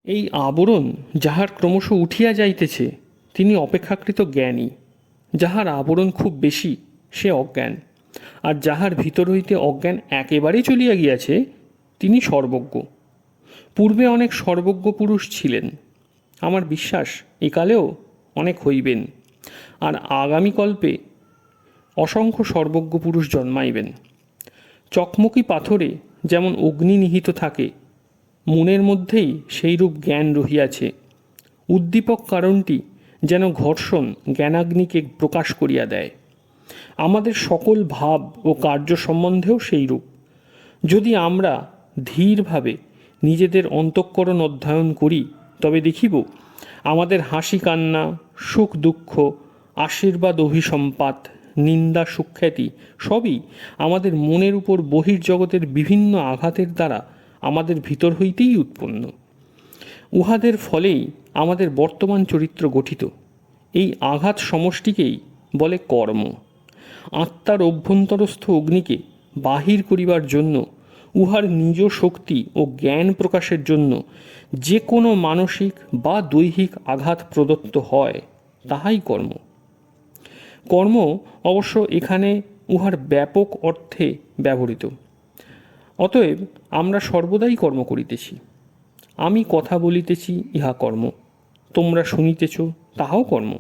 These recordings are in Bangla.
এই আবরণ যাহার ক্রমশ উঠিয়া যাইতেছে তিনি অপেক্ষাকৃত জ্ঞানী। যাহার আবরণ খুব বেশি সে অজ্ঞান, আর যাহার ভিতর হইতে অজ্ঞান একেবারেই চলিয়া গিয়াছে তিনি সর্বজ্ঞ। পূর্বে অনেক সর্বজ্ঞ পুরুষ ছিলেন, আমার বিশ্বাস একালেও অনেক হইবেন, আর আগামী কল্পে অসংখ্য সর্বজ্ঞ পুরুষ জন্মাইবেন। চকমকি পাথরে যেমন অগ্নি নিহিত থাকে, মনের মধ্যেই সেইরূপ জ্ঞান রহিয়াছে। উদ্দীপক কারণটি যেন ঘর্ষণ জ্ঞানাগ্নিকে প্রকাশ করিয়া দেয়। আমাদের সকল ভাব ও কার্য সম্বন্ধেও সেইরূপ। যদি আমরা ধীরভাবে নিজেদের অন্তঃকরণ অধ্যয়ন করি তবে দেখিব আমাদের হাসি কান্না, সুখ দুঃখ, আশীর্বাদ অভিসম্পাত, নিন্দা সুখ্যাতি সবই আমাদের মনের উপর বহির্জগতের বিভিন্ন আঘাতের দ্বারা আমাদের ভিতর হইতেই উৎপন্ন। উহাদের ফলেই আমাদের বর্তমান চরিত্র গঠিত। এই আঘাত সমষ্টিকেই বলে কর্ম। আত্মার অভ্যন্তরস্থ অগ্নিকে বাহির করিবার জন্য, উহার নিজ শক্তি ও জ্ঞান প্রকাশের জন্য যে কোনো মানসিক বা দৈহিক আঘাত প্রদত্ত হয় তাহাই কর্ম। কর্ম অবশ্য এখানে উহার ব্যাপক অর্থে ব্যবহৃত। অতএব আমরা সর্বদাই কর্ম করিতেছি। আমি কথা বলিতেছি, ইহা কর্ম। তোমরা শুনিতেছ, তাহাও কর্ম।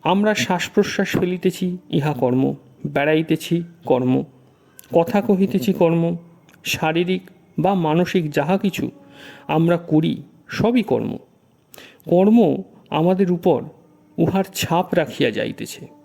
আমরা শ্বাস প্রশ্বাস ফেলিতেছি, ইহা কর্ম। বেড়াইতেছি, কর্ম। কথা কহিতেছি, কর্ম। শারীরিক বা মানসিক যাহা কিছু আমরা করি সবই কর্ম। কর্ম আমাদের উপর উহার ছাপ রাখিয়া যাইতেছে।